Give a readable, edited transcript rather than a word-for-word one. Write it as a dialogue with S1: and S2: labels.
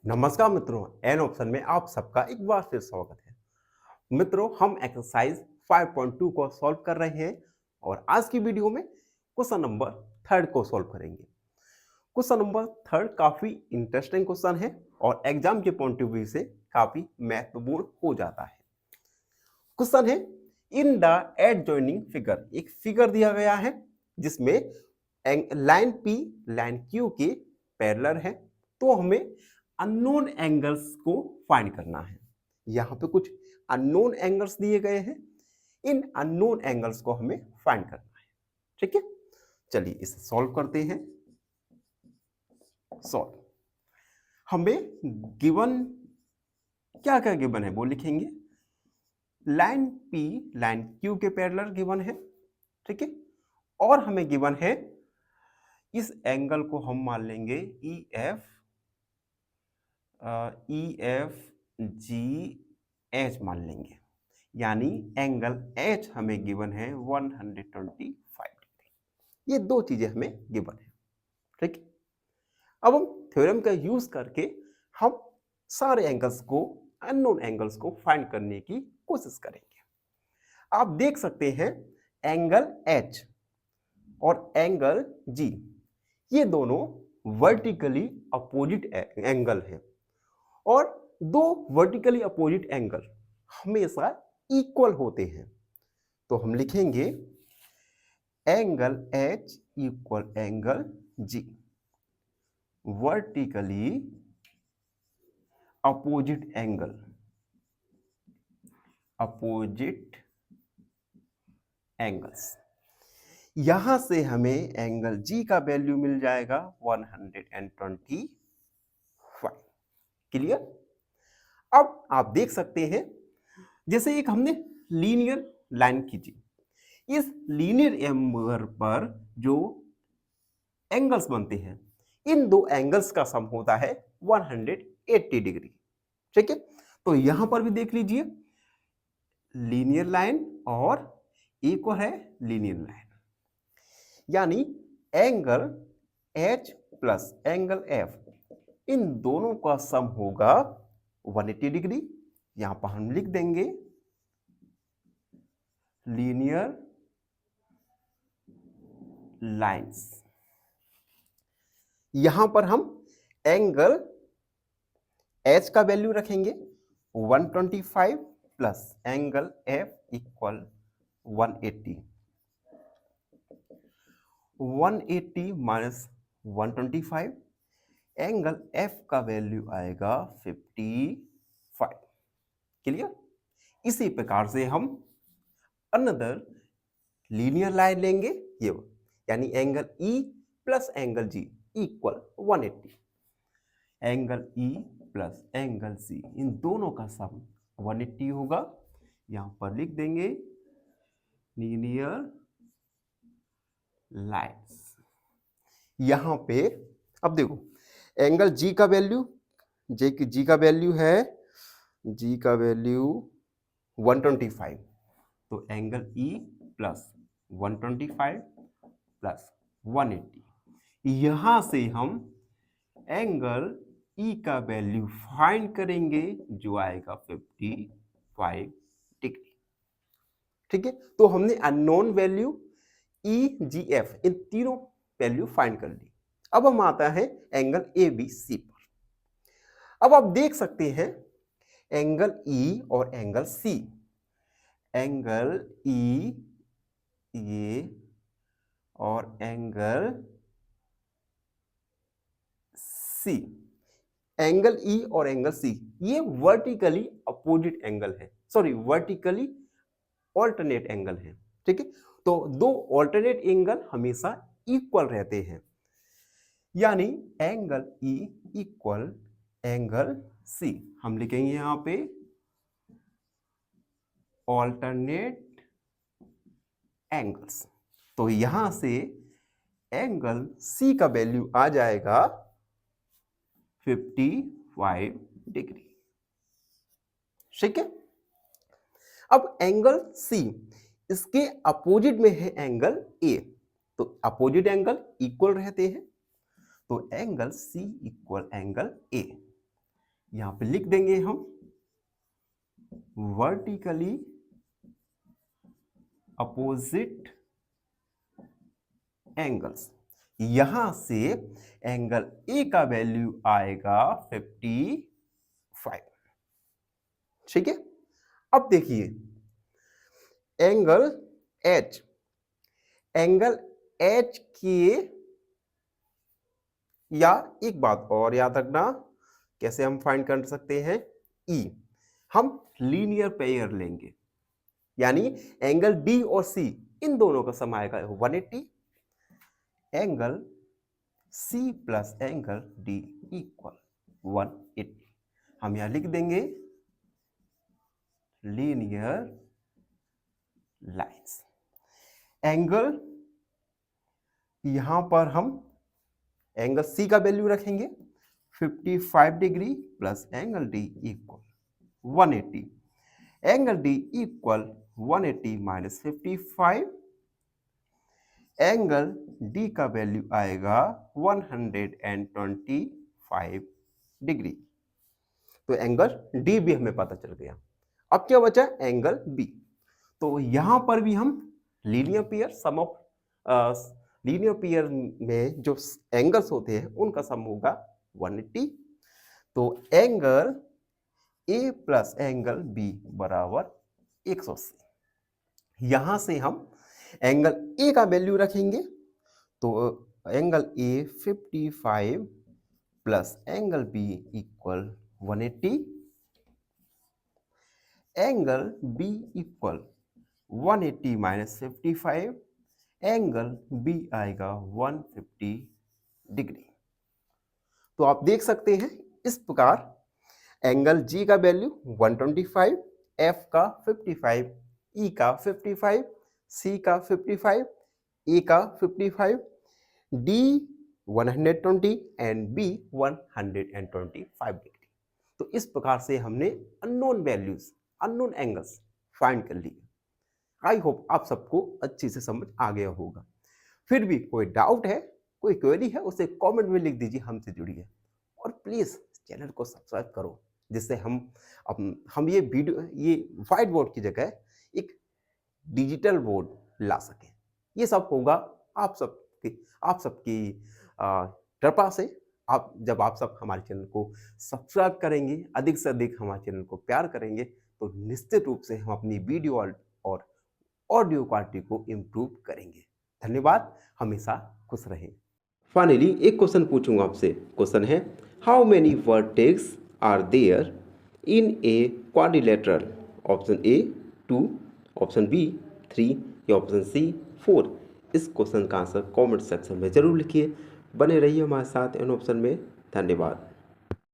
S1: नमस्कार मित्रों, an option में आप सबका एक बार फिर स्वागत है। मित्रों, हम एक्सरसाइज 5.2 को सॉल्व कर रहे हैं और आज की वीडियो में क्वेश्चन नंबर थर्ड को सॉल्व करेंगे। क्वेश्चन नंबर थर्ड काफी इंटरेस्टिंग क्वेश्चन है और एग्जाम के पॉइंट ऑफ व्यू से काफी महत्वपूर्ण हो जाता है। क्वेश्चन है, इन द एडजॉइनिंग फिगर, एक फिगर दिया गया है जिसमें लाइन पी लाइन क्यू के पैरेलल है, तो हमें अननोन एंगल्स को फाइंड करना है। यहाँ पे कुछ अननोन एंगल्स दिए गए हैं, इन अननोन एंगल्स को हमें फाइंड करना है। ठीक है, चलिए इसे सॉल्व करते हैं। सॉल्व, हमें गिवन क्या क्या गिवन है वो लिखेंगे। लाइन पी लाइन क्यू के पैरेलल गिवन है, ठीक है, और हमें गिवन है इस एंगल को हम मान लेंगे ई एफ जी एच मान लेंगे, यानी एंगल एच हमें गिवन है 125 डिग्री। ये दो चीजें हमें गिवन है, ठीक है। अब हम थ्योरम का यूज करके हम सारे एंगल्स को, अननोन एंगल्स को फाइंड करने की कोशिश करेंगे। आप देख सकते हैं एंगल एच और एंगल जी, ये दोनों वर्टिकली अपोजिट एंगल है और दो वर्टिकली अपोजिट एंगल हमेशा इक्वल होते हैं। तो हम लिखेंगे angle H equal angle G, vertically opposite angle, opposite angles. यहां से हमें एंगल जी का वैल्यू मिल जाएगा 125। क्लियर। अब आप देख सकते हैं जैसे एक हमने लीनियर लाइन खींची, इस लीनियर एंगल पर जो एंगल्स बनते हैं, इन दो एंगल्स का सम होता है 180 डिग्री। ठीक है, तो यहां पर भी देख लीजिए लीनियर लाइन और एक और है लीनियर लाइन, यानी angle H plus angle F, इन दोनों का सम होगा 180 डिग्री। यहां पर हम लिख देंगे लीनियर लाइंस। यहां पर हम एंगल एच का वैल्यू रखेंगे 125 plus angle F equal 180। 180 minus 125, angle F का वैल्यू आएगा 55। क्लियर। इसी प्रकार से हम अनदर लीनियर लाइन लेंगे, ये यानी angle E plus angle G equal 180। Angle E plus angle C, इन दोनों का सम 180 होगा। यहां पर लिख देंगे लीनियर लाइन्स। यहां पे अब देखो एंगल जी का वैल्यू, जी का वैल्यू है, जी का वैल्यू 125, तो एंगल ई प्लस 125 प्लस 180, यहां से हम एंगल ई का वैल्यू फाइंड करेंगे जो आएगा 55 डिग्री। ठीक है, तो हमने अननोन वैल्यू ई जी एफ, इन तीनों वैल्यू फाइंड कर ली। अब हम आता है एंगल ए बी सी पर। अब आप देख सकते हैं एंगल ई और एंगल सी, एंगल ई ये और एंगल सी, एंगल ई और एंगल सी ये वर्टिकली अपोजिट एंगल है, सॉरी वर्टिकली ऑल्टरनेट एंगल है। ठीक है, तो दो ऑल्टरनेट एंगल हमेशा इक्वल रहते हैं, यानी angle E equal angle C. हम लिखेंगे यहां पे ऑल्टरनेट एंगल्स। तो यहां से एंगल सी का वैल्यू आ जाएगा 55 डिग्री। ठीक है, अब एंगल सी, इसके अपोजिट में है एंगल ए, तो अपोजिट एंगल इक्वल रहते हैं, तो angle C equal angle A. यहां पे लिख देंगे हम वर्टिकली अपोजिट एंगल्स। यहां से एंगल ए का वैल्यू आएगा 55। ठीक है, अब देखिए एंगल एच, एंगल एच के, या एक बात और याद रखना, कैसे हम फाइंड कर सकते हैं, ई हम लीनियर पेयर लेंगे, यानी एंगल डी और सी इन दोनों का सम आएगा 180, angle C plus angle D equal 180। हम यहां लिख देंगे लीनियर लाइंस। एंगल, यहां पर हम एंगल सी का वैल्यू रखेंगे 55 degree plus angle D equal 180, angle D equal 180 minus 55, angle D का वैल्यू आएगा 125 डिग्री। तो एंगल डी भी हमें पता चल गया। अब क्या बचा, एंगल बी। तो यहां पर भी हम linear pair, sum of linear pair में जो एंगल्स होते हैं उनका सम होगा 180। तो angle A plus angle B बराबर 180। यहां से हम एंगल ए का वैल्यू रखेंगे, तो angle A 55 plus angle B equal 180, angle B equal 180 minus 55, angle B आएगा 150 डिग्री। तो आप देख सकते हैं इस प्रकार एंगल जी का वैल्यू 125, एफ का 55, ई का 55, सी का 55, ए का 55, डी 120 एंड बी 125 डिग्री। तो इस प्रकार से हमने unknown values, unknown angles find कर लिए। आई होप आप सबको अच्छी से समझ आ गया होगा। फिर भी कोई डाउट है, कोई क्वेरी है, उसे कमेंट में लिख दीजिए, हमसे जुड़िए और प्लीज चैनल को सब्सक्राइब करो, जिससे हम ये वीडियो, ये व्हाइट बोर्ड की जगह एक डिजिटल बोर्ड ला सकें। ये सब होगा आप सबकी कृपा से। जब आप सब हमारे चैनल को सब्सक्राइब करेंगे, अधिक से अधिक हमारे चैनल को प्यार करेंगे, तो निश्चित रूप से हम अपनी वीडियो और ऑडियो क्वालिटी को इम्प्रूव करेंगे। धन्यवाद, हमेशा खुश रहें। फाइनली एक क्वेश्चन पूछूंगा आपसे। क्वेश्चन है, how many vertex are there in a quadrilateral? Option A 2, option B 3 या ऑप्शन सी 4। इस क्वेश्चन का आंसर कमेंट सेक्शन में जरूर लिखिए। बने रहिए हमारे साथ इन ऑप्शन में। धन्यवाद।